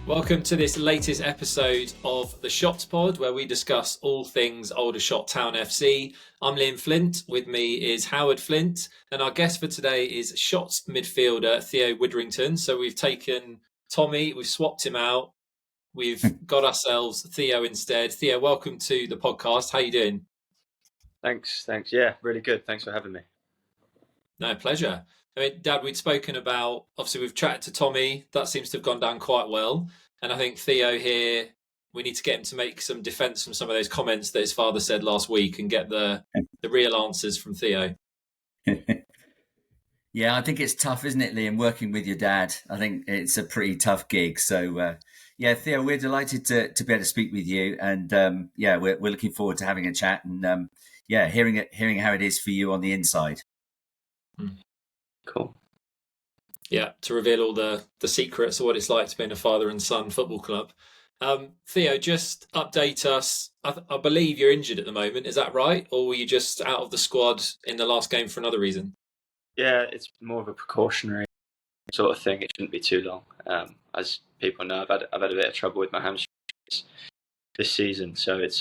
Welcome to this latest episode of the Shots Pod, where we discuss all things Aldershot Town FC. I'm Liam Flint. With me is Howard Flint, and our guest for today is Shots midfielder Theo Widdrington. So we've taken Tommy, we've swapped him out, we've got ourselves Theo instead. Theo, welcome to the podcast. How you doing? Thanks. Yeah, really good. Thanks for having me. No, pleasure. I mean, Dad, we'd spoken about, obviously we've chatted to Tommy, that seems to have gone down quite well. And I think Theo here, we need to get him to make some defence from some of those comments that his father said last week and get the real answers from Theo. Yeah, I think it's tough, isn't it, Liam, working with your dad? I think it's a pretty tough gig. So, Theo, we're delighted to be able to speak with you. And, we're looking forward to having a chat and, hearing how it is for you on the inside. Cool. Yeah, to reveal all the secrets of what it's like to be in a father and son football club. Theo, just update us. I believe you're injured at the moment. Is that right? Or were you just out of the squad in the last game for another reason? Yeah, it's more of a precautionary sort of thing. It shouldn't be too long. As people know, I've had a bit of trouble with my hamstrings this season, so it's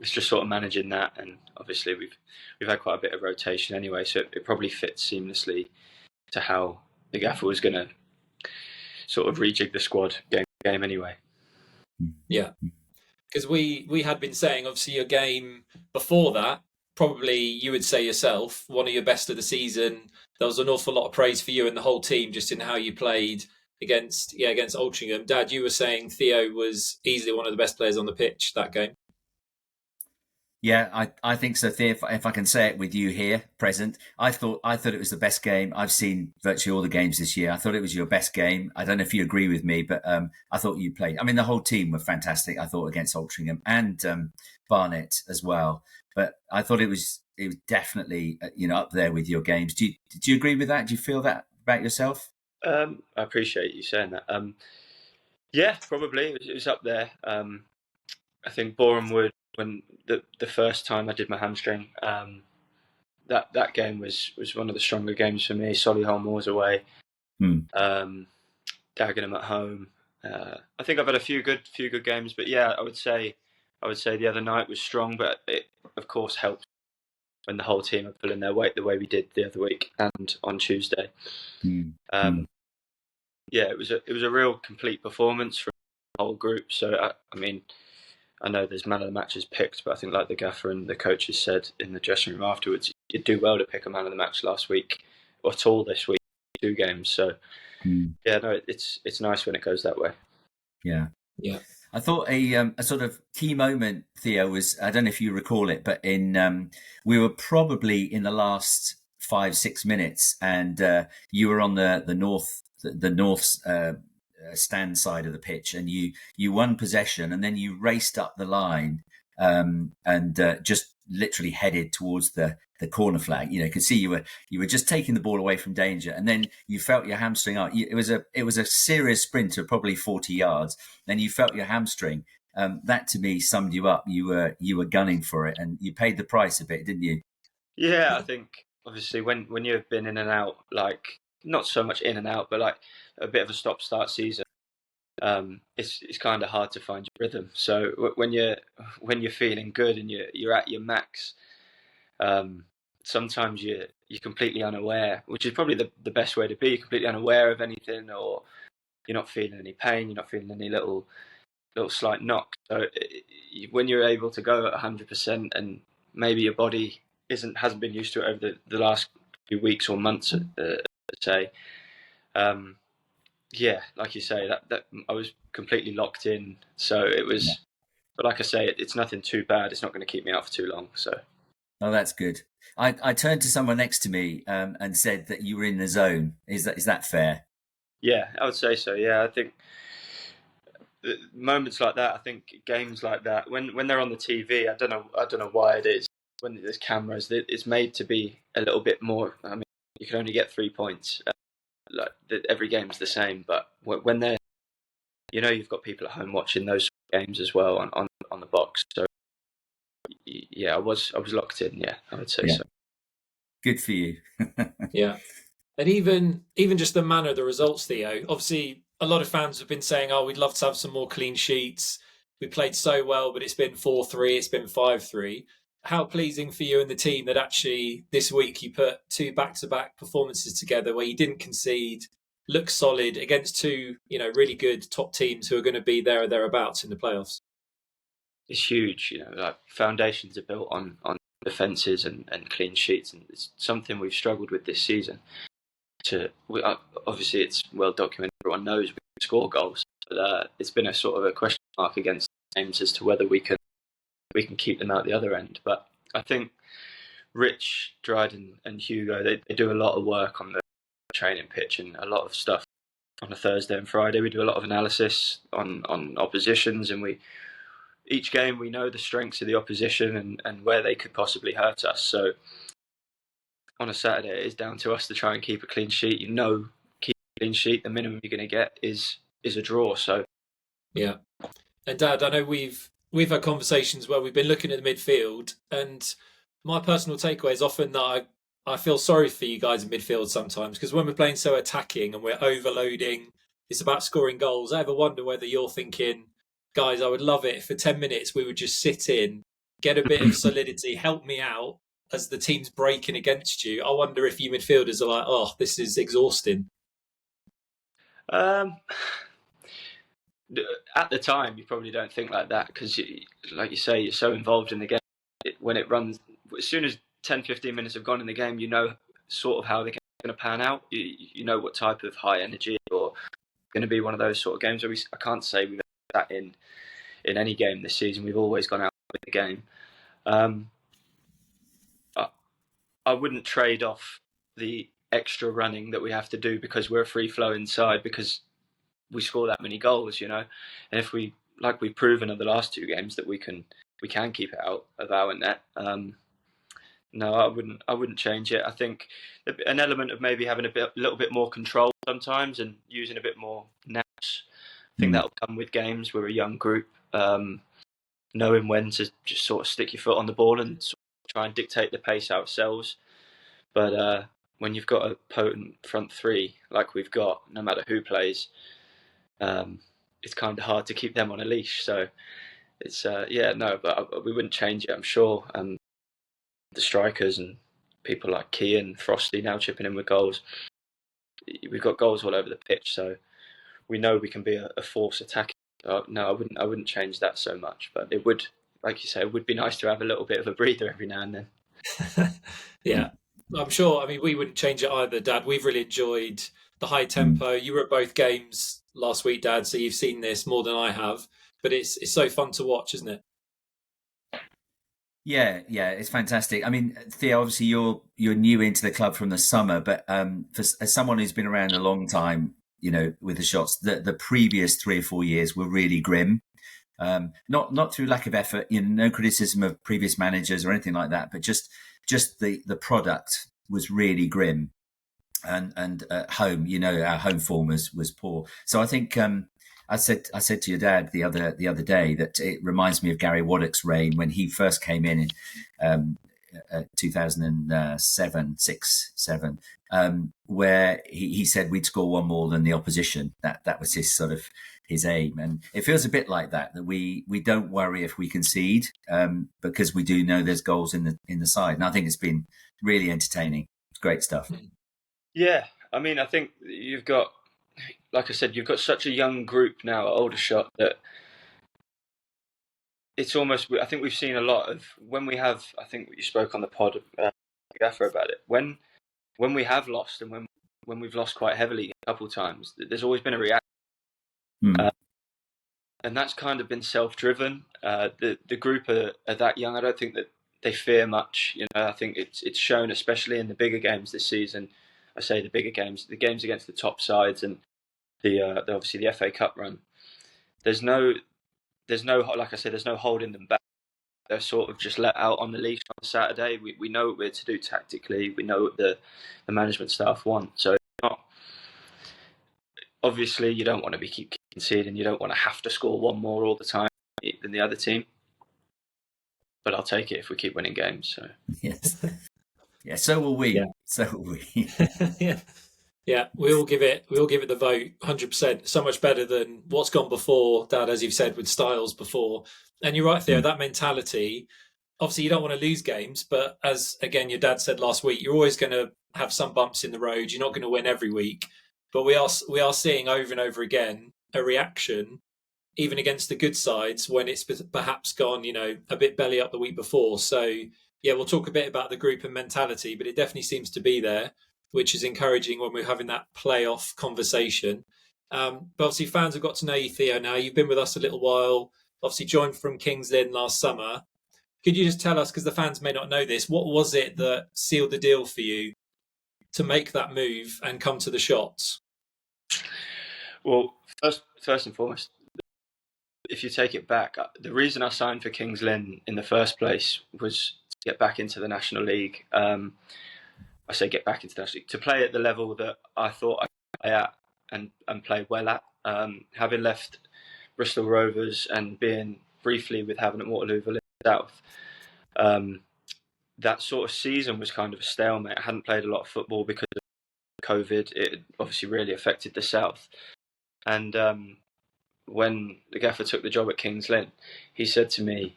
just sort of managing that. And obviously we've had quite a bit of rotation anyway, so it probably fits seamlessly to how the gaffer was going to sort of rejig the squad game anyway. Yeah, because we had been saying, obviously, your game before that, probably you would say yourself, one of your best of the season. There was an awful lot of praise for you and the whole team just in how you played against Altrincham. Dad, you were saying Theo was easily one of the best players on the pitch that game. Yeah, I think so, Theo. If I can say it with you here, present, I thought it was the best game. I've seen virtually all the games this year. I thought it was your best game. I don't know if you agree with me, but I thought you played. I mean, the whole team were fantastic. I thought against Altrincham and Barnet as well. But I thought it was definitely up there with your games. Do you agree with that? Do you feel that about yourself? I appreciate you saying that. Yeah, probably it was up there. I think Boreham Wood, when the first time I did my hamstring, that game was one of the stronger games for me. Solihull Moors away, Dagenham at home. I think I've had a few good games, but yeah, I would say the other night was strong, but it of course helped when the whole team are pulling their weight the way we did the other week and on Tuesday. Yeah, it was a real complete performance from the whole group. So I mean, I know there's man of the matches picked, but I think like the gaffer and the coaches said in the dressing room afterwards, you'd do well to pick a man of the match last week or at all this week, 2 games. So yeah, no, it's nice when it goes that way. Yeah. I thought a sort of key moment, Theo, was, I don't know if you recall it, but we were probably in the last 5-6 minutes, and you were on the north stand side of the pitch, and you won possession, and then you raced up the line and just literally headed towards the corner flag. You could see you were just taking the ball away from danger, and then you felt your hamstring out. It was a serious sprint of probably 40 yards. Then you felt your hamstring. That to me summed you up. You were gunning for it, and you paid the price a bit, didn't you? Yeah, I think obviously when you've been in and out, like not so much in and out, but like a bit of a stop-start season, it's kind of hard to find your rhythm. So when you're feeling good and you're at your max, sometimes you're completely unaware, which is probably the best way to be. You're completely unaware of anything, or you're not feeling any pain. You're not feeling any little slight knock. So when you're able to go at 100%, and maybe your body hasn't been used to it over the last few weeks or months, say, yeah, like you say, that I was completely locked in. So it was, but like I say, it's nothing too bad. It's not going to keep me out for too long. So. Oh, that's good. I turned to someone next to me and said that you were in the zone. Is that fair? Yeah, I would say so. Yeah, I think moments like that, I think games like that, when they're on the TV, I don't know why it is. When there's cameras, it's made to be a little bit more. I mean, you can only get 3 points. Like every game's the same, but when they're, you've got people at home watching those games as well on the box. So yeah, I was locked in. Yeah, I would say so. Good for you. Yeah, and even just the manner of the results, Theo. Obviously, a lot of fans have been saying, "Oh, we'd love to have some more clean sheets. We played so well, but it's been 4-3, it's been 5-3." How pleasing for you and the team that actually this week you put two back-to-back performances together where you didn't concede, look solid against two, really good top teams who are going to be there or thereabouts in the playoffs. It's huge, like foundations are built on defences and clean sheets, and it's something we've struggled with this season. Obviously, it's well documented, everyone knows we can score goals, but it's been a sort of a question mark against teams as to whether we can keep them out the other end. But I think Rich, Dryden and Hugo, they do a lot of work on the training pitch and a lot of stuff on a Thursday and Friday. We do a lot of analysis on oppositions, and each game we know the strengths of the opposition and where they could possibly hurt us. So on a Saturday, it is down to us to try and keep a clean sheet. Keep a clean sheet. The minimum you're going to get is a draw. So yeah. And Dad, I know we've had conversations where we've been looking at the midfield, and my personal takeaway is often that I feel sorry for you guys in midfield sometimes, because when we're playing so attacking and we're overloading, it's about scoring goals. I ever wonder whether you're thinking, guys, I would love it if for 10 minutes we would just sit in, get a bit of solidity, help me out as the team's breaking against you. I wonder if you midfielders are like, oh, this is exhausting. At the time, you probably don't think like that because, like you say, you're so involved in the game. When it runs, as soon as 10, 15 minutes have gone in the game, you know sort of how the game's going to pan out. You know what type of high energy or going to be one of those sort of games where I can't say we've sat in any game this season. We've always gone out with the game. I wouldn't trade off the extra running that we have to do because we're a free flowing side, because we score that many goals, and if we've proven in the last two games that we can keep it out of our net. No, I wouldn't change it. I think an element of maybe having a little bit more control sometimes and using a bit more naps. I think that'll come with games. We're a young group, knowing when to just sort of stick your foot on the ball and sort of try and dictate the pace ourselves. But when you've got a potent front three like we've got, no matter who plays, it's kind of hard to keep them on a leash. So it's but we wouldn't change it. I'm sure the strikers and people like Key and Frosty now chipping in with goals. We've got goals all over the pitch, so we know we can be a force attacking. No, I wouldn't change that so much, but it would, like you say, it would be nice to have a little bit of a breather every now and then. Yeah, I'm sure. I mean, we wouldn't change it either, Dad. We've really enjoyed the high tempo. You were at both games last week, Dad, so you've seen this more than I have. But it's so fun to watch, isn't it? Yeah, it's fantastic. I mean, Theo, obviously you're new into the club from the summer, but as someone who's been around a long time, with the Shots, the previous 3 or 4 years were really grim. Not through lack of effort, no criticism of previous managers or anything like that, but just the product was really grim, and at home, our home form was poor. So I think I said to your dad the other day that it reminds me of Gary Waddock's reign when he first came in 2007, 6-7, where he said we'd score one more than the opposition. That was his sort of his aim, and it feels a bit like that we don't worry if we concede, because we do know there's goals in the side, and I think it's been really entertaining. It's great stuff. Yeah, I mean, I think you've got, like I said, you've got such a young group now at Aldershot that it's almost, I think we've seen a lot of, when we have, I think you spoke on the pod, Gaffer, about it, when we have lost and when we've lost quite heavily a couple of times, there's always been a reaction. And that's kind of been self-driven. The group are that young. I don't think that they fear much. I think it's shown, especially in the bigger games this season. I say the bigger games, the games against the top sides, and obviously the FA Cup run. There's no, like I said, there's no holding them back. They're sort of just let out on the leash on Saturday. We know what we're to do tactically. We know what the management staff want. So obviously you don't want to keep conceding. You don't want to have to score one more all the time than the other team. But I'll take it if we keep winning games. So yes. Yeah, so will we. Yeah. So will we. Yeah. Yeah, we all give it the vote 100%. So much better than what's gone before, Dad, as you've said with Styles before. And you're right, Theo, that mentality. Obviously, you don't want to lose games, but as again your dad said last week, you're always going to have some bumps in the road. You're not going to win every week, but we are seeing over and over again a reaction, even against the good sides, when it's perhaps gone, a bit belly up the week before. So yeah, we'll talk a bit about the group and mentality, but it definitely seems to be there, which is encouraging when we're having that playoff conversation. But obviously, fans have got to know you, Theo. Now you've been with us a little while. Obviously, joined from Kings Lynn last summer. Could you just tell us, because the fans may not know this, what was it that sealed the deal for you to make that move and come to the Shots? Well, first and foremost, if you take it back, the reason I signed for Kings Lynn in the first place was to get back into the National League. I say get back into the National League, to play at the level that I thought I could play at and play well at. Having left Bristol Rovers and being briefly with Havant and Waterloo Village South, that sort of season was kind of a stalemate. I hadn't played a lot of football because of COVID. It obviously really affected the South. And when the gaffer took the job at Kings Lynn, he said to me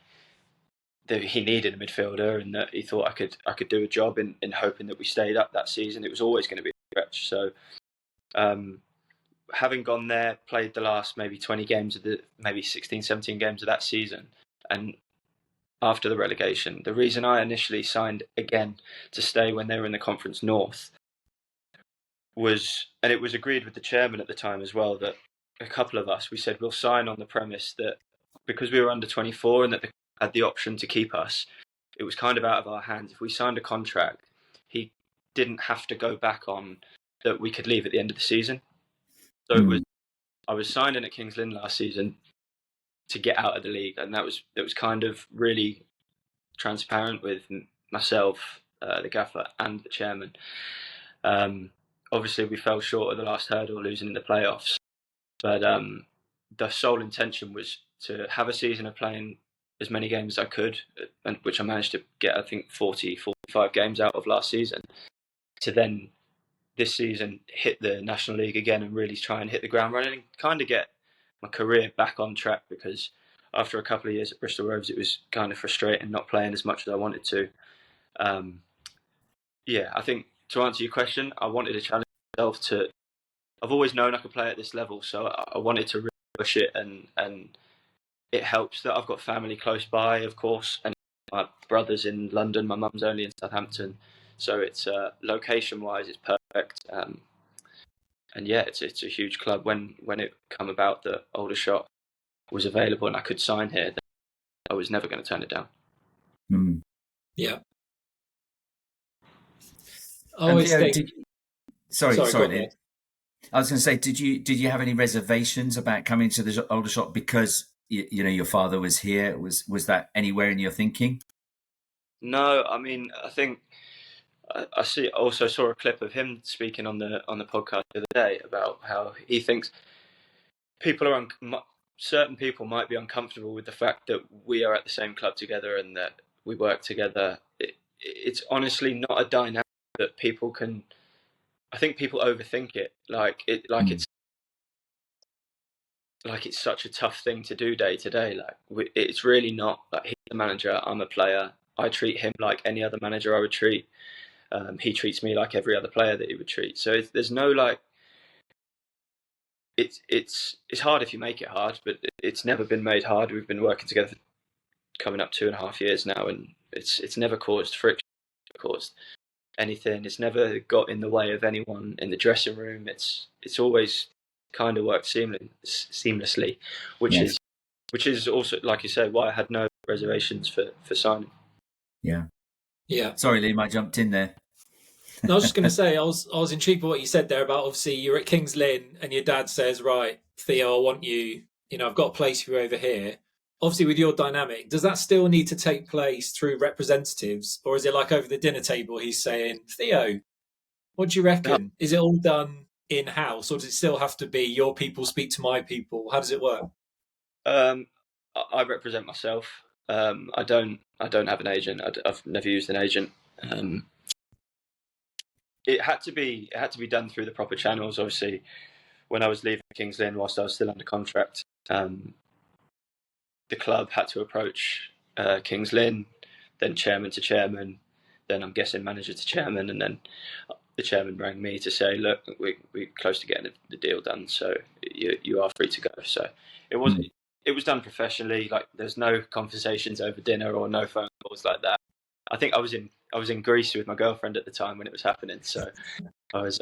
that he needed a midfielder and that he thought I could do a job in hoping that we stayed up that season. It was always going to be a stretch. So having gone there, played the last maybe 20 games of maybe 16, 17 games of that season, and after the relegation, the reason I initially signed again to stay when they were in the Conference North was, and it was agreed with the chairman at the time as well, that a couple of us, we said we'll sign on the premise that because we were under 24 and that they had the option to keep us, it was kind of out of our hands. If we signed a contract, he didn't have to go back on that we could leave at the end of the season. So I was signing at Kings Lynn last season to get out of the league, and that was kind of really transparent with myself, the gaffer, and the chairman. Obviously, we fell short of the last hurdle, losing in the playoffs. But the sole intention was to have a season of playing as many games as I could, and which I managed to get, I think, 40, 45 games out of last season, to then this season hit the National League again and really try and hit the ground running, and kind of get my career back on track, because after a couple of years at Bristol Rovers, it was kind of frustrating not playing as much as I wanted to. Yeah, I think to answer your question, I wanted to challenge myself to. I've always known I could play at this level, so I wanted to really push it, and it helps that I've got family close by, of course, and my brother's in London, my mum's only in Southampton, so it's location-wise, it's perfect. And yeah, it's a huge club. When it come about that Aldershot was available and I could sign here, I was never going to turn it down. Yeah. I always think. Sorry, Liam. I was going to say, did you have any reservations about coming to the Aldershot because your father was here? Was that anywhere in your thinking? No, I mean, I think I also saw a clip of him speaking on the podcast the other day about how he thinks certain people might be uncomfortable with the fact that we are at the same club together and that we work together. It's honestly not a dynamic that people can. I think people overthink it. It's such a tough thing to do day to day. It's really not. Like, he's the manager, I'm a player. I treat him like any other manager I would treat. He treats me like every other player that he would treat. So there's no like. It's hard if you make it hard, but it's never been made hard. We've been working together for coming up 2.5 years now, and it's never caused friction, caused anything. It's never got in the way of anyone in the dressing room. It's always kind of worked seamlessly, which is also, like you said, why I had no reservations for signing. Yeah. Sorry, Liam, I jumped in there. No, I was just going to say, I was intrigued by what you said there about, obviously you're at Kings Lynn and your dad says, right, Theo, I want you, I've got a place for you over here. Obviously with your dynamic, does that still need to take place through representatives, or is it like over the dinner table he's saying, Theo, what do you reckon? No. Is it all done in-house, or does it still have to be your people speak to my people? How does it work? I represent myself. I don't have an agent. I've never used an agent. it had to be done through the proper channels. Obviously, when I was leaving Kings Lynn, whilst I was still under contract, the club had to approach Kings Lynn, then chairman to chairman, then I'm guessing manager to chairman, and then the chairman rang me to say, look, we're close to getting the deal done, so you are free to go. So it was done professionally. Like, there's no conversations over dinner or no phone calls like that. I think I was in Greece with my girlfriend at the time when it was happening. So I was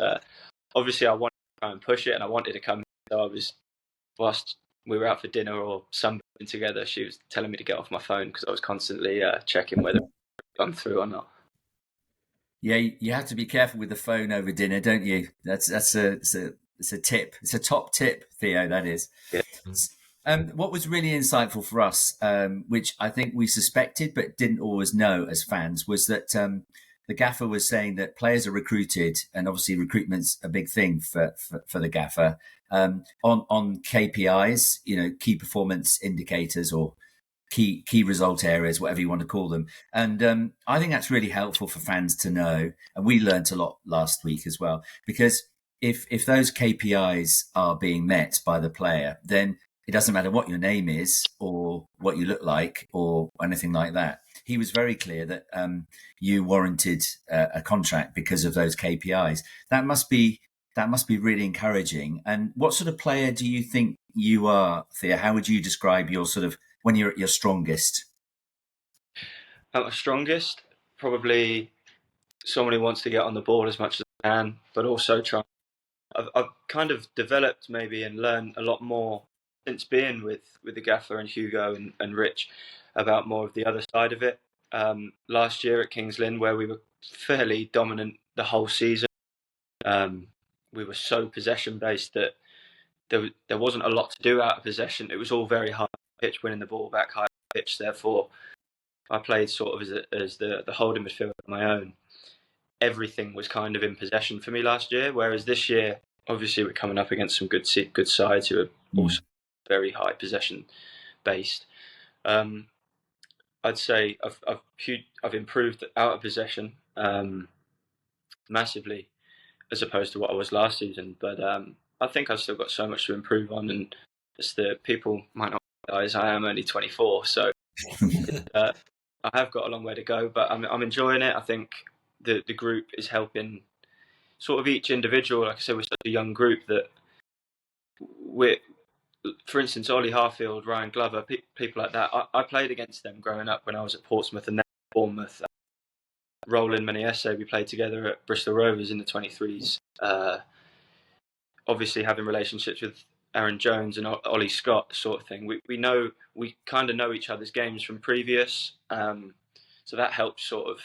obviously I wanted to try and push it, and I wanted to come. So I was, whilst we were out for dinner or something together, she was telling me to get off my phone because I was constantly checking whether it had gone through or not. Yeah, you have to be careful with the phone over dinner, don't you? That's a tip. It's a top tip, Theo. That is. Yeah. What was really insightful for us, which I think we suspected but didn't always know as fans, was that the gaffer was saying that players are recruited, and obviously recruitment's a big thing for the gaffer, on KPIs, key performance indicators or key result areas, whatever you want to call them. And I think that's really helpful for fans to know. And we learnt a lot last week as well, because if those KPIs are being met by the player, then it doesn't matter what your name is or what you look like or anything like that. He was very clear that you warranted a contract because of those KPIs. That must be really encouraging. And what sort of player do you think you are, Theo? How would you describe your sort of, when you're at your strongest? At my strongest, probably someone who wants to get on the ball as much as I can, but also I've kind of developed maybe and learned a lot more since being with the gaffer and Hugo and Rich about more of the other side of it. Last year at Kings Lynn, where we were fairly dominant the whole season, we were so possession based that there wasn't a lot to do out of possession. It was all very high pitch, winning the ball back high pitch. Therefore, I played sort of as the holding midfielder on my own. Everything was kind of in possession for me last year, whereas this year, obviously, we're coming up against some good sides who are also very high possession based. I'd say I've improved out of possession massively as opposed to what I was last season. But I think I've still got so much to improve on, and just that people might not realize I am only 24, so I have got a long way to go. But I'm enjoying it. I think the group is helping sort of each individual. Like I said, we're such a young group that we're, for instance, Ollie Harfield, Ryan Glover, people like that. I played against them growing up when I was at Portsmouth and then Bournemouth. Roland Maniese, we played together at Bristol Rovers in the 23s. Obviously, having relationships with Aaron Jones and Ollie Scott, sort of thing. We kind of know each other's games from previous, so that helps sort of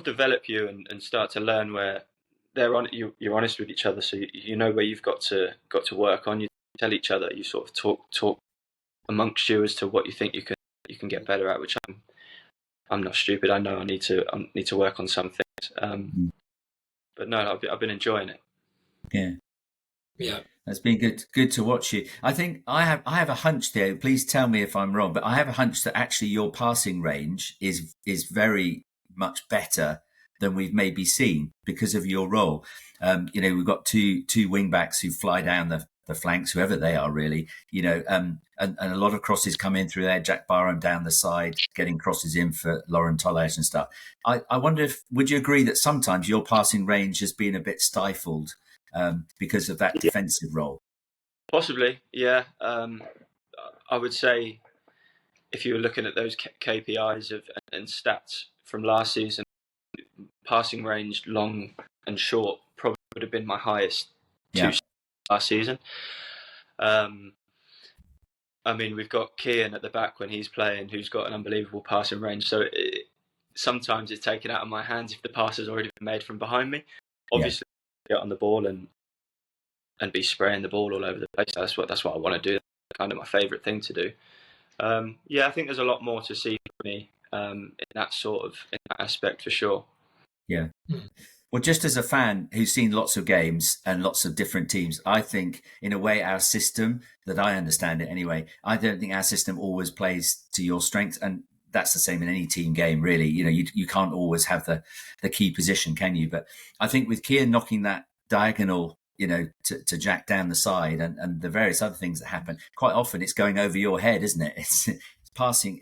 develop you and start to learn where you're honest with each other, so you know where you've got to work on. You tell each other, you sort of talk amongst you as to what you think you can get better at. Which I'm not stupid. I know I need to work on some things. But no, I've been enjoying it. Yeah. That's been good to watch you. I think I have a hunch, Theo. Please tell me if I'm wrong, but I have a hunch that actually your passing range is very much better than we've maybe seen because of your role. We've got two wing backs who fly down the flanks, whoever they are, really. And a lot of crosses come in through there. Jack Barham down the side, getting crosses in for Lauren Tollage and stuff. I wonder would you agree that sometimes your passing range has been a bit stifled because of that defensive role? Possibly, yeah. I would say if you were looking at those KPIs and stats from last season, passing range, long and short, probably would have been my highest last season. We've got Kian at the back when he's playing, who's got an unbelievable passing range. So sometimes it's taken out of my hands if the pass has already been made from behind me. Obviously, get on the ball and be spraying the ball all over the place. That's what I want to do. That's kind of my favourite thing to do. I think there's a lot more to see for me in that aspect for sure. Yeah. Well, just as a fan who's seen lots of games and lots of different teams, I think in a way our system, that I understand it anyway, I don't think our system always plays to your strength. And that's the same in any team game, really. You can't always have the key position, can you? But I think with Kian knocking that diagonal, to jack down the side and the various other things that happen, quite often it's going over your head, isn't it? It's passing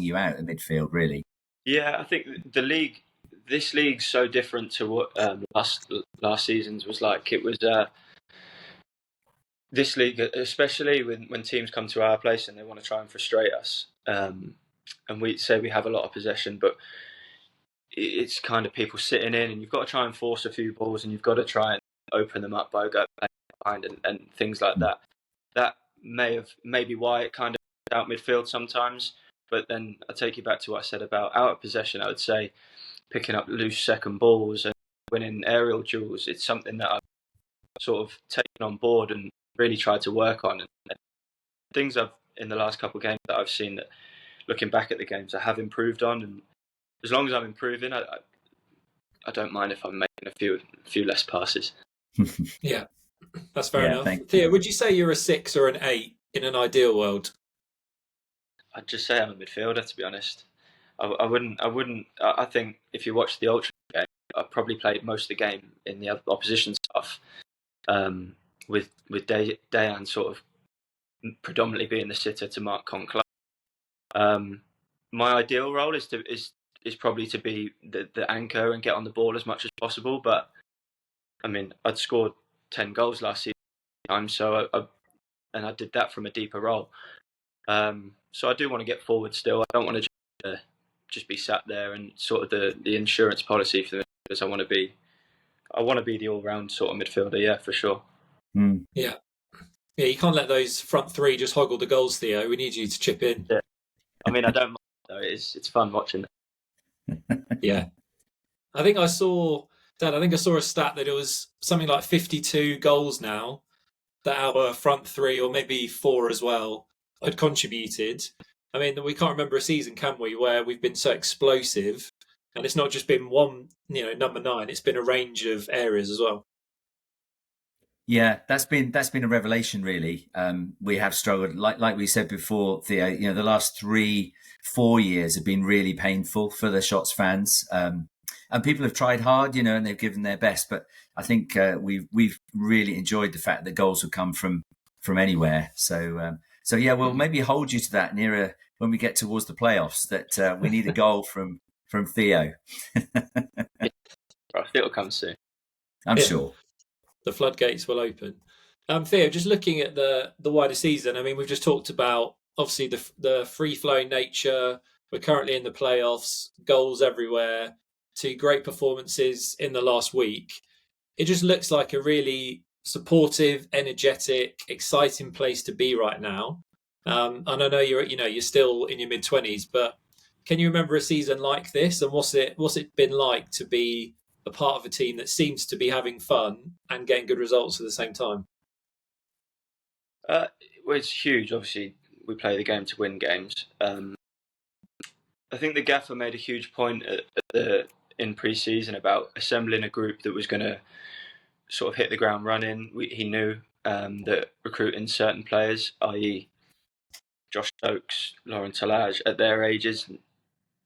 you out in midfield, really. Yeah, I think this league's so different to what last season's was like. It was this league, especially when teams come to our place and they want to try and frustrate us, and we say we have a lot of possession, but it's kind of people sitting in, and you've got to try and force a few balls, and you've got to try and open them up by going behind and things like that. That may be why it kind of out midfield sometimes. But then I take you back to what I said about out of possession. I would say picking up loose second balls and winning aerial duels. It's something that I've sort of taken on board and really tried to work on. And things I've in the last couple of games that I've seen that, looking back at the games, I have improved on. And as long as I'm improving, I don't mind if I'm making a few less passes. Yeah, that's fair enough. Theo, would you say you're a 6 or an 8 in an ideal world? I'd just say I'm a midfielder, to be honest. I wouldn't. I think if you watch the Ultra game, I probably played most of the game in the opposition stuff, with Dayan sort of predominantly being the sitter to Mark Conclair. My ideal role is probably to be the anchor and get on the ball as much as possible. But I mean, I'd scored 10 goals last season, so I did that from a deeper role. So I do want to get forward still. I don't want to just be sat there and sort of the insurance policy for the midfielders. I want to be the all-round sort of midfielder, yeah, for sure. Mm. Yeah, you can't let those front three just hoggle the goals, Theo. We need you to chip in. Yeah. I mean, I don't mind though. It's fun watching. Yeah. I think I saw a stat that it was something like 52 goals now that our front three, or maybe 4 as well, had contributed. I mean, we can't remember a season, can we, where we've been so explosive, and it's not just been one, number 9. It's been a range of areas as well. Yeah, that's been a revelation, really. We have struggled, like we said before, Theo. The last 3-4 years have been really painful for the Shots fans, and people have tried hard, and they've given their best. But I think we've really enjoyed the fact that goals have come from anywhere. So yeah, we'll maybe hold you to that nearer when we get towards the playoffs. That we need a goal from Theo. It'll come soon. I'm sure. The floodgates will open. Theo, just looking at the wider season, I mean, we've just talked about obviously the free-flowing nature. We're currently in the playoffs, goals everywhere, 2 great performances in the last week. It just looks like a really supportive, energetic, exciting place to be right now. And I know you're still in your mid-20s, but can you remember a season like this? And what's it been like to be a part of a team that seems to be having fun and getting good results at the same time? Well, it's huge. Obviously, we play the game to win games. I think the gaffer made a huge point in pre-season about assembling a group that was going to sort of hit the ground running. He knew that recruiting certain players, i.e. Josh Stokes, Lauren Talage, at their ages,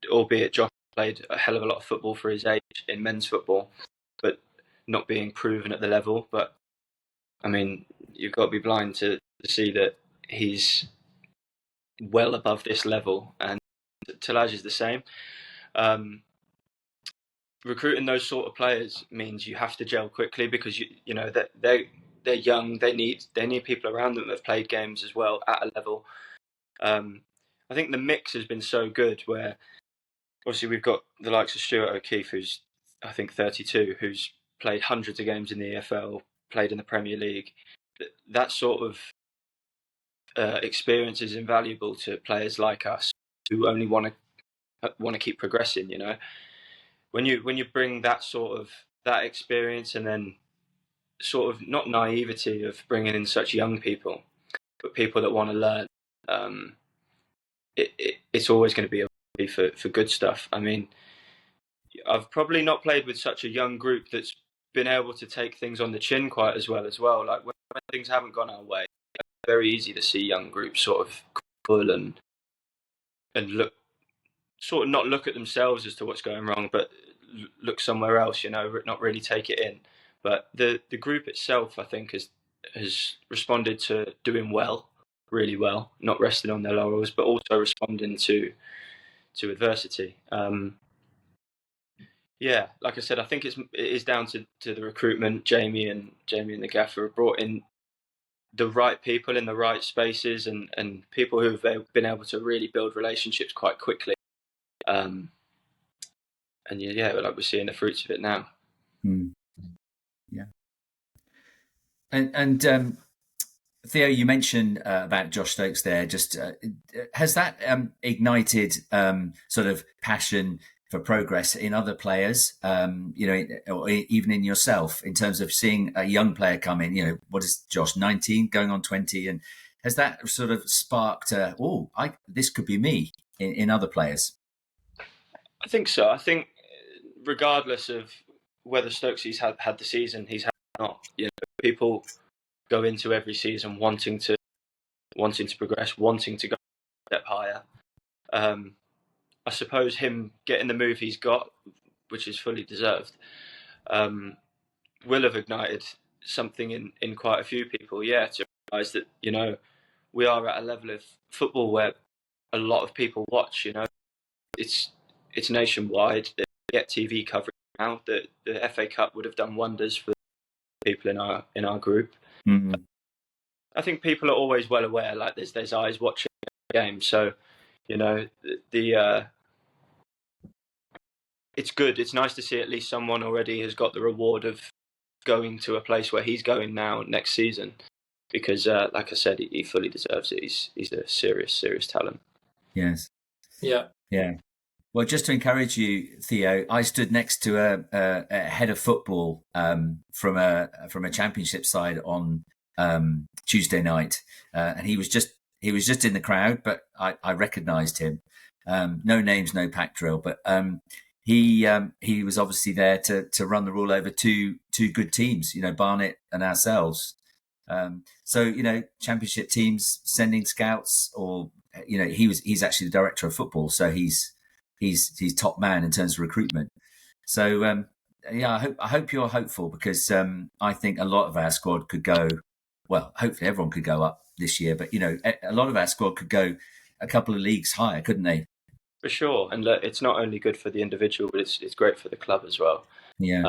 albeit Josh played a hell of a lot of football for his age in men's football, but not being proven at the level. But I mean, you've got to be blind to see that he's well above this level, and Talage is the same. Recruiting those sort of players means you have to gel quickly because you know that they're young. They need people around them that have played games as well at a level. I think the mix has been so good where obviously we've got the likes of Stuart O'Keefe, who's I think 32, who's played hundreds of games in the EFL, played in the Premier League. That sort of experience is invaluable to players like us who only want to keep progressing. You know, when you bring that experience and then sort of not naivety of bringing in such young people, but people that want to learn, it's always going to be for good stuff. I mean, I've probably not played with such a young group that's been able to take things on the chin quite as well. Like when things haven't gone our way, it's very easy to see young groups sort of pull and look sort of not look at themselves as to what's going wrong, but look somewhere else, not really take it in. But the group itself, I think, has responded to doing well, really well, not resting on their laurels, but also responding to adversity. Yeah, like I said, I think it is down to the recruitment. Jamie and the gaffer have brought in the right people in the right spaces, and people who've been able to really build relationships quite quickly. And yeah, like we're seeing the fruits of it now. Yeah. And Theo, you mentioned about Josh Stokes there. Just has that ignited sort of passion for progress in other players? Or even in yourself, in terms of seeing a young player come in. What is Josh, 19, going on 20, and has that sort of sparked? This could be me in other players. I think so. I think regardless of whether Stokesy's had the season he's had or not, people go into every season wanting to progress, wanting to go a step higher. I suppose him getting the move he's got, which is fully deserved, will have ignited something in quite a few people. Yeah, to realise that we are at a level of football where a lot of people watch. It's nationwide. They get TV coverage now. The FA Cup would have done wonders for people in our group. Mm-hmm. I think people are always well aware, like there's eyes watching the game. So, it's good. It's nice to see at least someone already has got the reward of going to a place where he's going now next season, because, like I said, he fully deserves it. He's a serious talent. Yes. Yeah. Yeah. Well, just to encourage you, Theo, I stood next to a head of football from a championship side on Tuesday night, and he was just in the crowd, but I recognised him. No names, no pack drill, but he was obviously there to run the rule over two good teams, Barnet and ourselves. So championship teams sending scouts, or he's actually the director of football, so he's top man in terms of recruitment. So I hope you're hopeful, because I think a lot of our squad could go. Well, hopefully everyone could go up this year, but a lot of our squad could go a couple of leagues higher, couldn't they? For sure, and look, it's not only good for the individual, but it's great for the club as well. Yeah,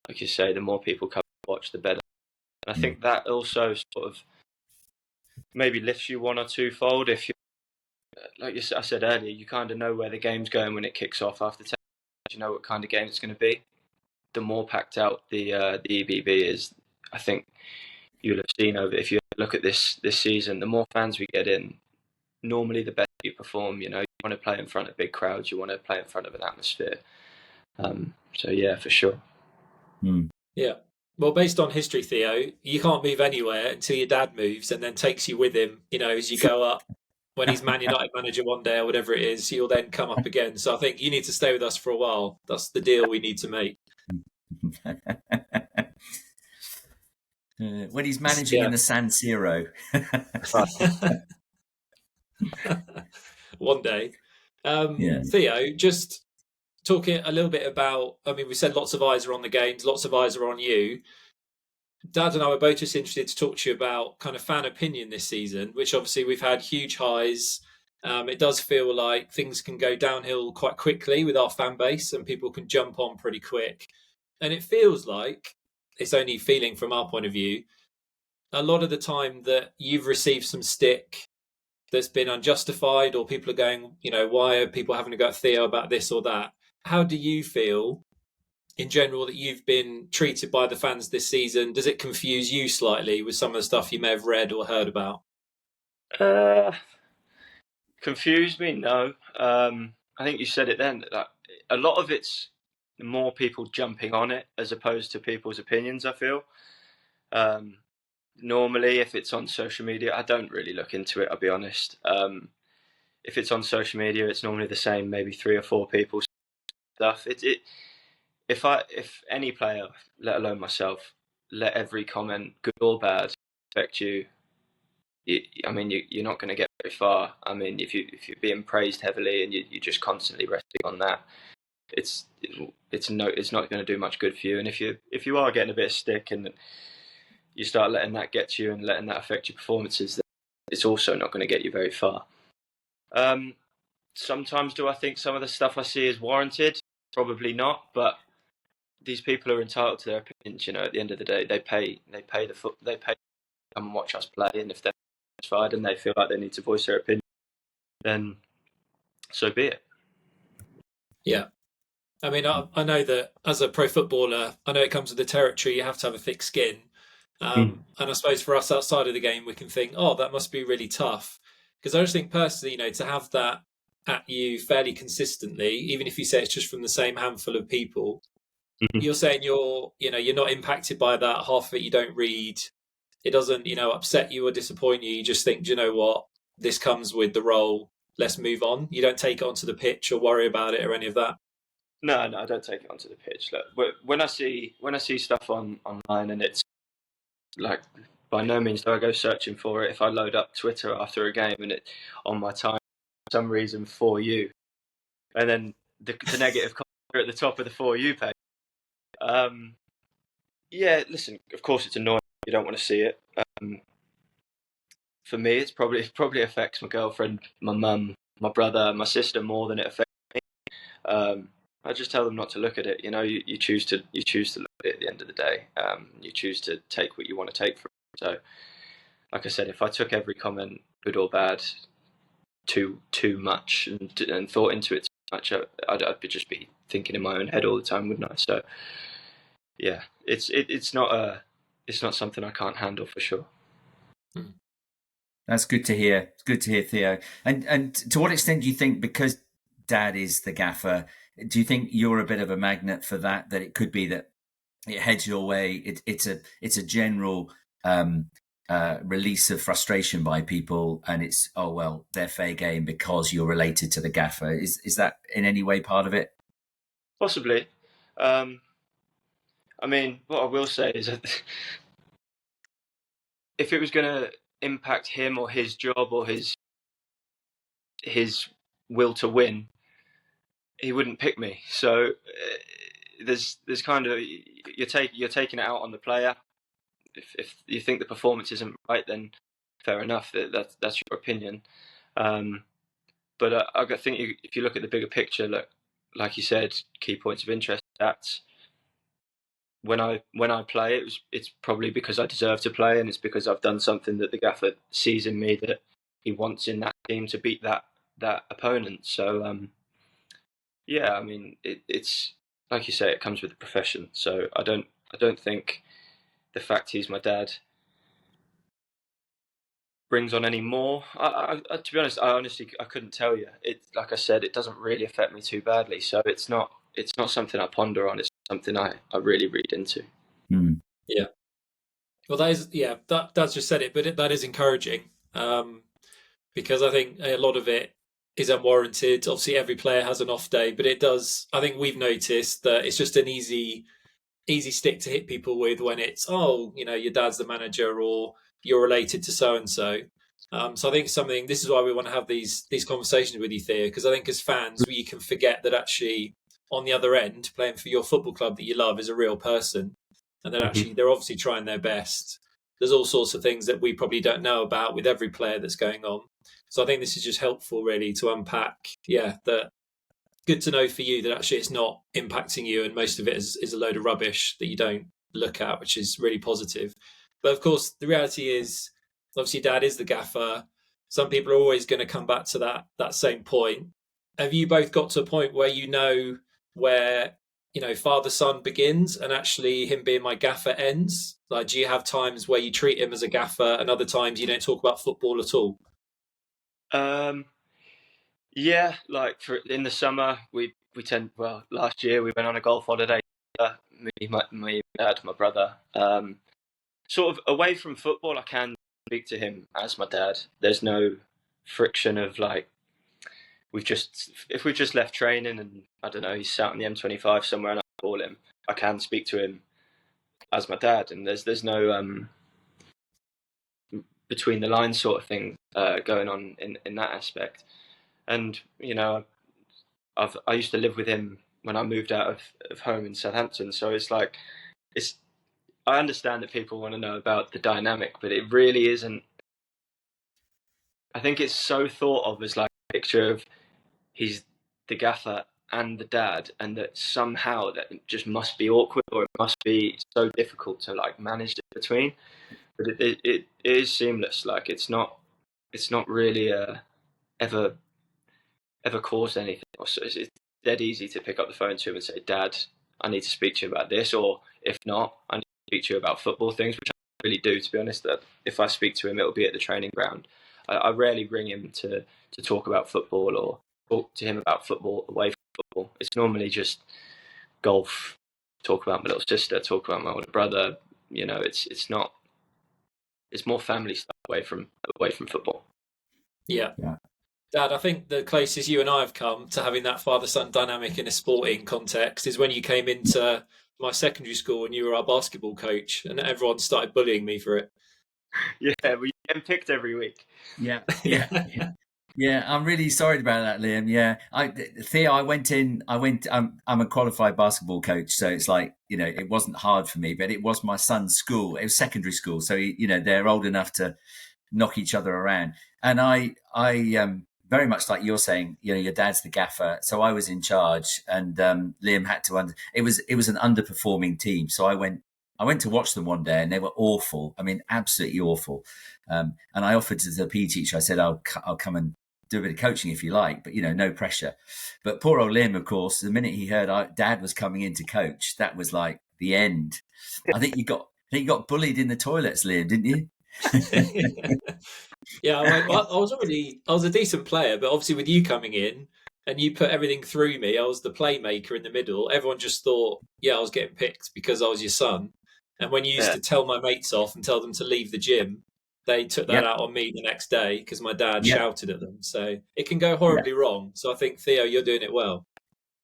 like you say, the more people come watch, the better. And I think that also sort of maybe lifts you one or two-fold. If you, like I said earlier, you kind of know where the game's going when it kicks off after 10. You know what kind of game it's going to be. The more packed out the EBB is, I think you'll have seen over. If you look at this season, the more fans we get in, normally the better you perform. You want to play in front of big crowds. You want to play in front of an atmosphere. So yeah, for sure. Yeah. Well, based on history, Theo, you can't move anywhere until your dad moves and then takes you with him, as you go up. When he's Man United manager one day or whatever it is, you'll then come up again. So I think you need to stay with us for a while. That's the deal we need to make. When he's managing in the San Siro. One day. Theo, just talking a little bit about, we said lots of eyes are on the games, lots of eyes are on you. Dad and I were both just interested to talk to you about kind of fan opinion this season, which obviously we've had huge highs. It does feel like things can go downhill quite quickly with our fan base, and people can jump on pretty quick. And it feels like, it's only feeling from our point of view, a lot of the time that you've received some stick that's been unjustified, or people are going, why are people having to go at Theo about this or that? How do you feel in general that you've been treated by the fans this season? Does it confuse you slightly with some of the stuff you may have read or heard about? Confused me? No. I think you said it then. Like, a lot of it's more people jumping on it as opposed to people's opinions, I feel. Normally, if it's on social media, I don't really look into it, I'll be honest. If it's on social media, it's normally the same, maybe 3 or 4 people stuff. If any player, let alone myself, let every comment, good or bad, affect you, I mean, you're not going to get very far. I mean, if you're being praised heavily and you're just constantly resting on that, it's not going to do much good for you. And if you are getting a bit of stick and you start letting that get to you and letting that affect your performances, then it's also not going to get you very far. Sometimes do I think some of the stuff I see is warranted? Probably not, but these people are entitled to their opinions. At the end of the day, they pay to come and watch us play, and if they're satisfied and they feel like they need to voice their opinion, then so be it. Yeah. I mean, I know that as a pro footballer, I know it comes with the territory. You have to have a thick skin. And I suppose for us outside of the game, we can think, oh, that must be really tough. Because I just think personally, to have that at you fairly consistently, even if you say it's just from the same handful of people, you're saying you're not impacted by that. Half of it you don't read. It doesn't, upset you or disappoint you. You just think, do you know what? This comes with the role. Let's move on. You don't take it onto the pitch or worry about it or any of that. No, I don't take it onto the pitch. Look, when I see stuff online, and it's like, by no means do I go searching for it. If I load up Twitter after a game and it on my time for some reason for you, and then the negative comment at the top of the For You page. Yeah, listen. Of course, it's annoying. You don't want to see it. For me, it probably affects my girlfriend, my mum, my brother, my sister more than it affects me. I just tell them not to look at it. You choose to look at it at the end of the day. You choose to take what you want to take from it. So, like I said, if I took every comment, good or bad, too much and thought into it too much, I'd just be thinking in my own head all the time, wouldn't I? So, yeah, it's not something I can't handle for sure. That's good to hear. It's good to hear, Theo. And to what extent do you think, because Dad is the gaffer, do you think you're a bit of a magnet for that? That it could be that it heads your way. It's a general release of frustration by people, and it's, oh well, they're fair game because you're related to the gaffer. Is that in any way part of it? Possibly. I mean, what I will say is that if it was going to impact him or his job or his will to win, he wouldn't pick me. So there's kind of, you're taking it out on the player. If you think the performance isn't right, then fair enough. That's your opinion. But I think if you look at the bigger picture, like you said, key points of interest, stats. When I play, it's probably because I deserve to play, and it's because I've done something that the gaffer sees in me that he wants in that team to beat that opponent. So yeah, I mean, it's like you say, it comes with the profession. So I don't think the fact he's my dad brings on any more. To be honest, I couldn't tell you. Like I said, it doesn't really affect me too badly. So it's not something I ponder on. It's something I really read into. Yeah. Well, that's just said it, but that is encouraging, because I think a lot of it is unwarranted. Obviously, every player has an off day, but it does. I think we've noticed that it's just an easy stick to hit people with when it's, your dad's the manager or you're related to so and so. So I think this is why we want to have these conversations with you, Theo, because I think as fans, you can forget that actually on the other end, playing for your football club that you love is a real person, and that actually they're obviously trying their best. There's all sorts of things that we probably don't know about with every player that's going on. So I think this is just helpful, really, to unpack. Yeah, that good to know for you that actually it's not impacting you, and most of it is a load of rubbish that you don't look at, which is really positive. But of course, the reality is, obviously, Dad is the gaffer. Some people are always going to come back to that same point. Have you both got to a point where where father-son begins and actually him being my gaffer ends? Like, do you have times where you treat him as a gaffer and other times you don't talk about football at all? Yeah, like in the summer we tend, well, last year we went on a golf holiday, me, my dad, my brother. Sort of away from football, I can speak to him as my dad. There's no friction of like, if we've just left training and I don't know, he's sat on the M25 somewhere and I call him, I can speak to him as my dad, and there's no between the lines sort of thing going on in that aspect. And I used to live with him when I moved out of home in Southampton, so it's like I understand that people want to know about the dynamic, but it really isn't. I think it's so thought of as like a picture of he's the gaffer and the dad, and that somehow that just must be awkward, or it must be so difficult to like manage it between. But it is seamless. Like it's not really ever caused anything. It's dead easy to pick up the phone to him and say, "Dad, I need to speak to you about this," or if not, I need to speak to you about football things, which I really do, to be honest. That if I speak to him, it'll be at the training ground. I rarely ring him to talk about football or talk to him about football away from football. It's normally just golf, talk about my little sister, talk about my older brother. It's not. It's more family stuff away from football. Yeah. Dad, I think the closest you and I have come to having that father-son dynamic in a sporting context is when you came into my secondary school and you were our basketball coach, and everyone started bullying me for it. Yeah, we get picked every week. Yeah. I'm really sorry about that, Liam. Yeah, Theo, I'm a qualified basketball coach, so it's like, it wasn't hard for me, but it was my son's school. It was secondary school, so they're old enough to knock each other around, and I very much like you're saying, your dad's the gaffer, so I was in charge, and Liam had to it was an underperforming team, so I went to watch them one day, and they were awful. I mean, absolutely awful. And I offered to the PE teacher, I said, I'll come and do a bit of coaching if you like, but no pressure. But poor old Liam, of course, the minute he heard Dad was coming in to coach, that was like the end. I think you got bullied in the toilets, Liam, didn't you? Yeah, I was a decent player, but obviously with you coming in and you put everything through me, I was the playmaker in the middle. Everyone just thought, I was getting picked because I was your son. And when you used to tell my mates off and tell them to leave the gym, they took that out on me the next day because my dad shouted at them. So it can go horribly wrong. So I think, Theo, you're doing it well.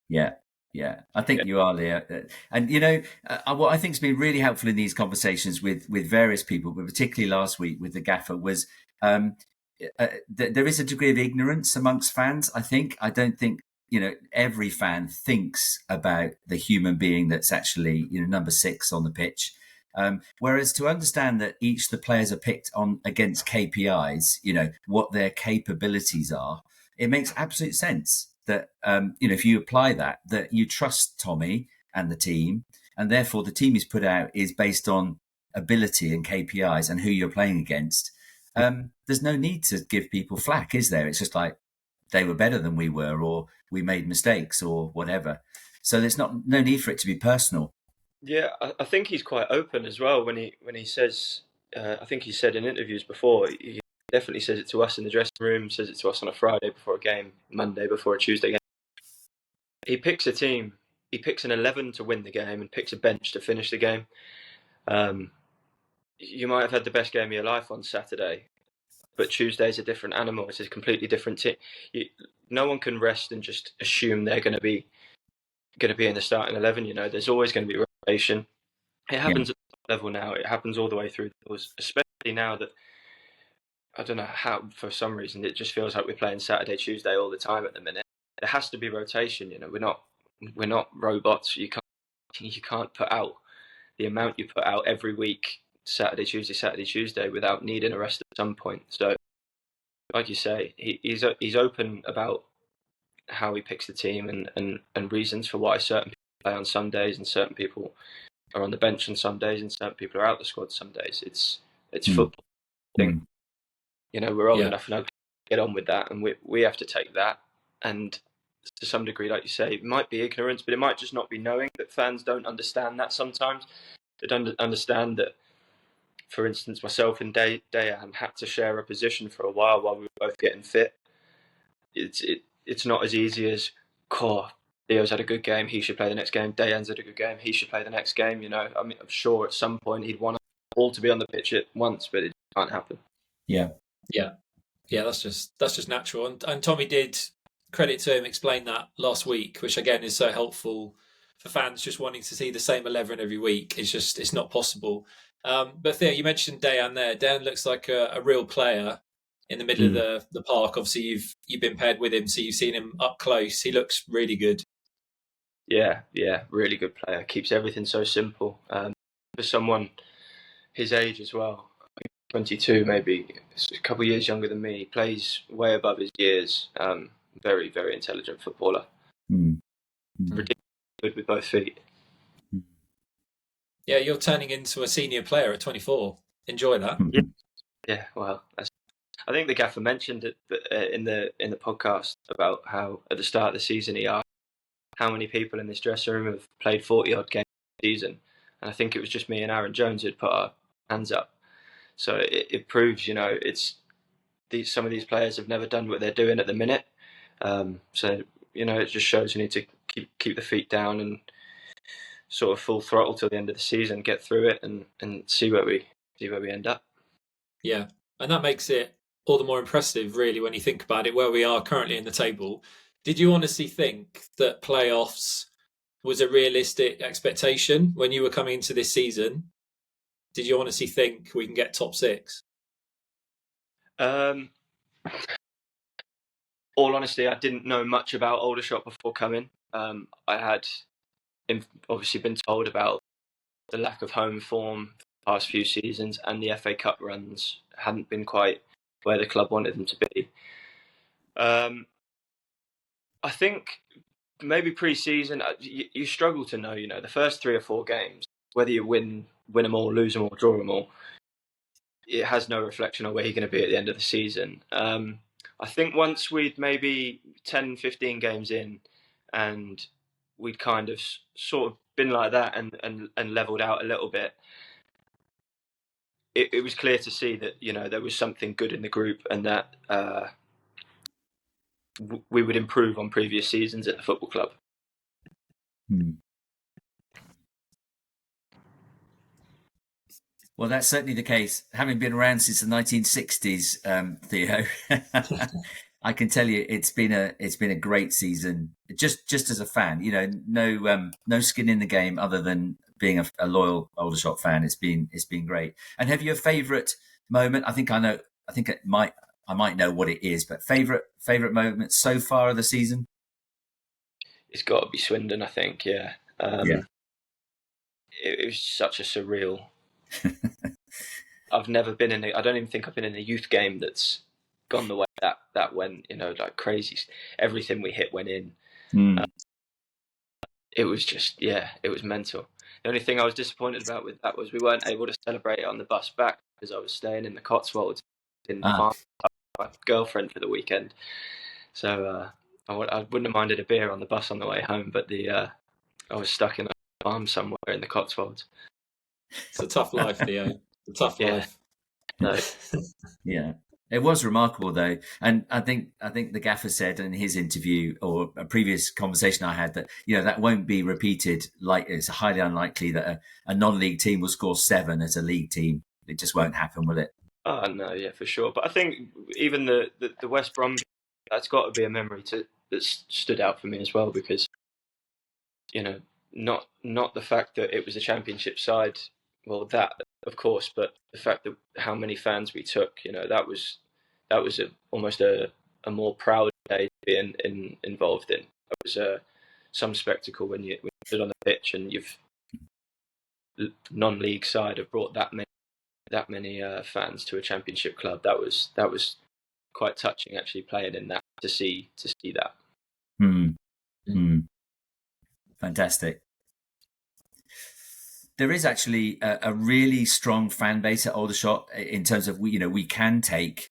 Yeah. I think you are, Leo. And, what I think has been really helpful in these conversations with various people, but particularly last week with the gaffer, was there is a degree of ignorance amongst fans, I think. I don't think, every fan thinks about the human being that's actually, number 6 on the pitch. Whereas to understand that each of the players are picked on against KPIs, what their capabilities are, it makes absolute sense that, if you apply that you trust Tommy and the team, and therefore the team is put out is based on ability and KPIs and who you're playing against. There's no need to give people flack, is there? It's just like they were better than we were, or we made mistakes or whatever. So there's no need for it to be personal. Yeah, I think he's quite open as well when he says. I think he said in interviews before. He definitely says it to us in the dressing room. Says it to us on a Friday before a game, Monday before a Tuesday game. He picks a team. He picks an 11 to win the game and picks a bench to finish the game. You might have had the best game of your life on Saturday, but Tuesday's a different animal. It's a completely different team. No one can rest and just assume they're going to be in the starting 11. There's always going to be rotation. It happens at the level now. It happens all the way through, especially now that I don't know how, for some reason, it just feels like we're playing Saturday, Tuesday all the time at the minute. There has to be rotation. We're not robots. You can't put out the amount you put out every week, Saturday, Tuesday, without needing a rest at some point. So, like you say, he's open about how he picks the team and reasons for why certain people play on some days and certain people are on the bench on some days and certain people are out the squad some days. It's football. I think, we're old enough now to get on with that, and we have to take that. And to some degree, like you say, it might be ignorance, but it might just not be knowing that fans don't understand that sometimes. They don't understand that, for instance, myself and Dayan had to share a position for a while we were both getting fit. It's not as easy as, Theo's had a good game, he should play the next game. Dayan's had a good game, he should play the next game. I mean, I'm sure at some point he'd want us all to be on the pitch at once, but it can't happen. Yeah. That's just natural. And Tommy did, credit to him, explain that last week, which again is so helpful for fans just wanting to see the same 11 every week. It's not possible. But Theo, you mentioned Dejan there. Dejan looks like a real player in the middle of the park. Obviously, you've been paired with him, so you've seen him up close. He looks really good. Yeah, really good player. Keeps everything so simple. For someone his age as well, 22 maybe, a couple of years younger than me, plays way above his years. Very, very intelligent footballer. Ridiculously good with both feet. Yeah, you're turning into a senior player at 24. Enjoy that. Yeah. Well, I think the gaffer mentioned it in the podcast about how at the start of the season he asked how many people in this dressing room have played 40 odd games this season, and I think it was just me and Aaron Jones who'd put our hands up. So it proves, some of these players have never done what they're doing at the minute. So it just shows you need to keep the feet down and sort of full throttle till the end of the season, get through it, and see where we end up. Yeah, and that makes it all the more impressive, really, when you think about it, where we are currently in the table. Did you honestly think that playoffs was a realistic expectation when you were coming into this season? Did you honestly think we can get top 6? All honesty, I didn't know much about Aldershot before coming. I had obviously been told about the lack of home form the past few seasons, and the FA Cup runs hadn't been quite where the club wanted them to be. I think maybe pre-season you struggle to know. The first 3 or 4 games, whether you win them all, lose them all, draw them all, it has no reflection on where you're going to be at the end of the season. I think once we'd maybe 10, 15 games in, and we'd kind of sort of been like that and levelled out a little bit, it was clear to see that there was something good in the group, and that we would improve on previous seasons at the football club. Well, that's certainly the case. Having been around since the 1960s, Theo, I can tell you it's been a great season. Just as a fan, no skin in the game other than being a loyal Aldershot fan. It's been great. And have you a favourite moment? I think I know. I think I might know what it is, but favourite moment so far of the season? It's got to be Swindon, I think. Yeah. Yeah. It was such a surreal. I've never been in. I don't even think I've been in a youth game that's gone the way that went. Like crazy. Everything we hit went in. It was just, it was mental. The only thing I was disappointed about with that was we weren't able to celebrate it on the bus back because I was staying in the Cotswolds in farm with my girlfriend for the weekend. So I wouldn't have minded a beer on the bus on the way home, but I was stuck in a farm somewhere in the Cotswolds. It's a tough life, Theo. A tough life. No. Yeah. It was remarkable, though, and I think the gaffer said in his interview or a previous conversation I had that that won't be repeated. Like it's highly unlikely that a non-league team will score 7 as a league team. It just won't happen, will it? Oh no, yeah, for sure. But I think even the West Brom, that's got to be a memory that stood out for me as well, because not the fact that it was a championship side. Well, that of course, but the fact that how many fans we took, that was almost a more proud day to be involved in. It was some spectacle when you stood on the pitch and you've non-league side have brought that many fans to a championship club. That was quite touching, actually, playing in that to see that. Fantastic. There is actually a really strong fan base at Aldershot in terms of we can take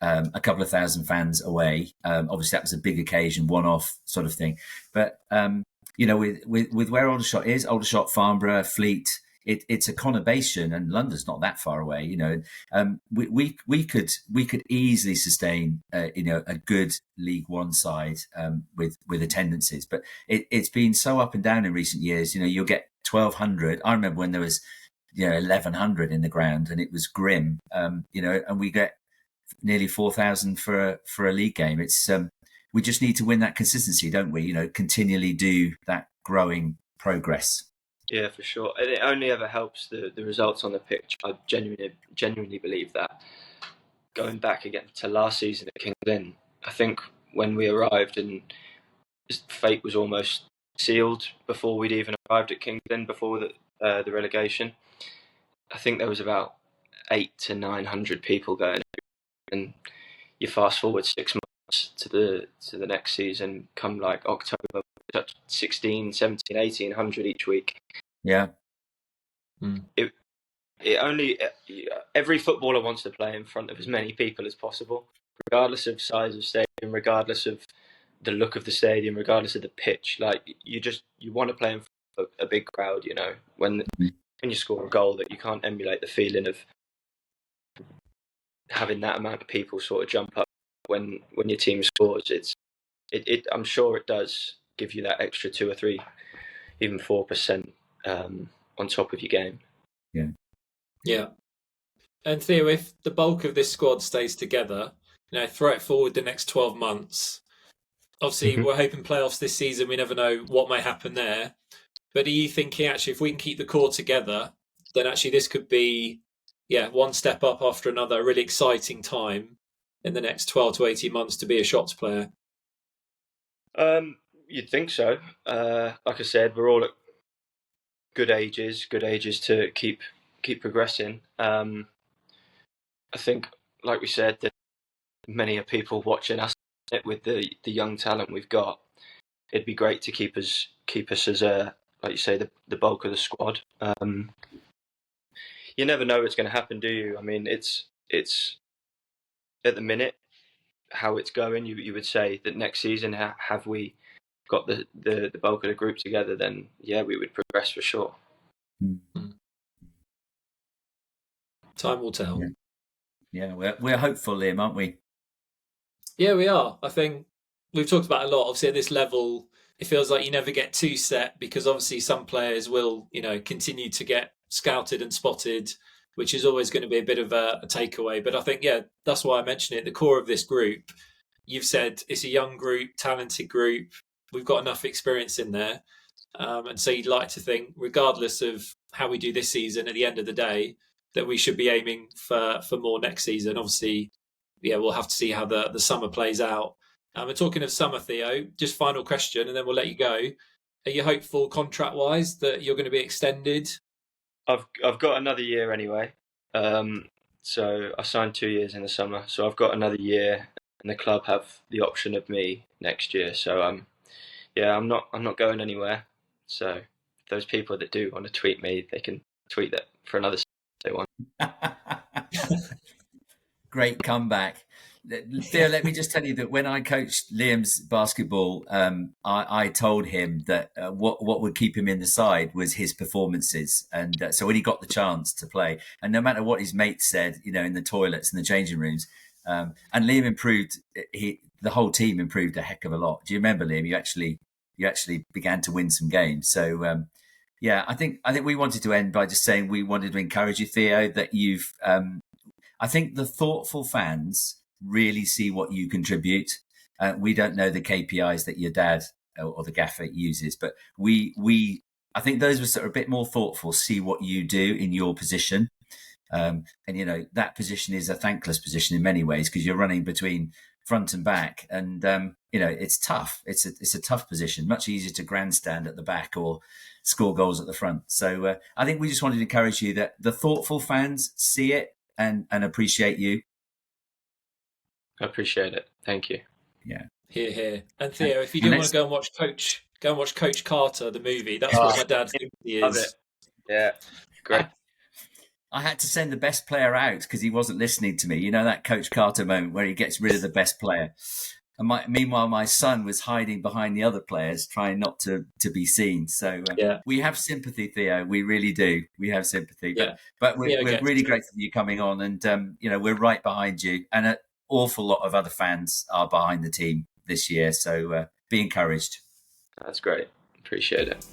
a couple of thousand fans away. Obviously, that was a big occasion, one-off sort of thing. But with where Aldershot is, Aldershot, Farnborough, Fleet, it's a conurbation, and London's not that far away. We could easily sustain a good League One side with attendances, but it's been so up and down in recent years. You'll get 1,200. I remember when there was 1,100 in the ground, and it was grim. And we get nearly 4,000 for a league game. It's we just need to win that consistency, don't we? Continually do that growing progress. Yeah, for sure. And it only ever helps the results on the pitch. I genuinely believe that. Going back again to last season at Kings Lynn, I think when we arrived and fate was almost sealed before we'd even arrived at Kings Lynn, before the relegation, I think there was about 800 to 900 people going, and you fast forward 6 months to the next season, come like October, 16, 17, 1800 each week. Yeah. It only, every footballer wants to play in front of as many people as possible, regardless of size of stadium, regardless of the look of the stadium, regardless of the pitch. Like you want to play in front of a big crowd. You know, when you score a goal, that you can't emulate the feeling of having that amount of people sort of jump up when your team scores. It I'm sure it does give you that extra 2 or 3, even 4% on top of your game. Yeah. And Theo, if the bulk of this squad stays together, throw it forward the next 12 months. Obviously, we're hoping playoffs this season. We never know what may happen there. But are you thinking, actually, if we can keep the core together, then actually this could be, one step up after another, a really exciting time in the next 12 to 18 months to be a Shots player? You'd think so. Like I said, we're all at good ages to keep progressing. I think, like we said, that many are people watching us with the young talent we've got. It'd be great to keep us as like you say, the bulk of the squad. You never know what's going to happen, do you? I mean, it's at the minute how it's going. You would say that next season, have we got the bulk of the group together? Then we would progress for sure. Time will tell. Yeah, we're hopeful, Liam, aren't we? Yeah, we are. I think we've talked about a lot. Obviously, at this level, it feels like you never get too set, because obviously some players will, continue to get scouted and spotted, which is always going to be a bit of a takeaway. But I think, that's why I mentioned it. The core of this group, you've said it's a young group, talented group. We've got enough experience in there. And so you'd like to think, regardless of how we do this season, at the end of the day, that we should be aiming for more next season. Obviously, we'll have to see how the summer plays out. And talking of summer, Theo, just final question, and then we'll let you go. Are you hopeful contract-wise that you're going to be extended? I've got another year anyway. So I signed 2 years in the summer, so I've got another year, and the club have the option of me next year. So I'm not going anywhere. So those people that do want to tweet me, they can tweet that for another season if they want. Great comeback. Theo, let me just tell you that when I coached Liam's basketball, I told him that what would keep him in the side was his performances. And so when he got the chance to play, and no matter what his mates said, in the toilets and the changing rooms, and Liam improved, the whole team improved a heck of a lot. Do you remember, Liam? You actually began to win some games. So, I think we wanted to end by just saying we wanted to encourage you, Theo, that you've... I think the thoughtful fans really see what you contribute. We don't know the KPIs that your dad or the gaffer uses, but I think those were sort of a bit more thoughtful, see what you do in your position. And, that position is a thankless position in many ways, because you're running between front and back, and, it's tough. It's a tough position, much easier to grandstand at the back or score goals at the front. So I think we just wanted to encourage you that the thoughtful fans see it and appreciate you. I appreciate it. Thank you. Yeah. Here. And Theo, if you do want to go and watch Coach Carter, the movie. That's what my dad thinks he is. Love it. Yeah, great. I had to send the best player out because he wasn't listening to me. That Coach Carter moment where he gets rid of the best player. And meanwhile, my son was hiding behind the other players, trying not to be seen. So we have sympathy, Theo. We really do. We have sympathy. But we're really grateful for you coming on. And, we're right behind you. And an awful lot of other fans are behind the team this year. So be encouraged. That's great. Appreciate it.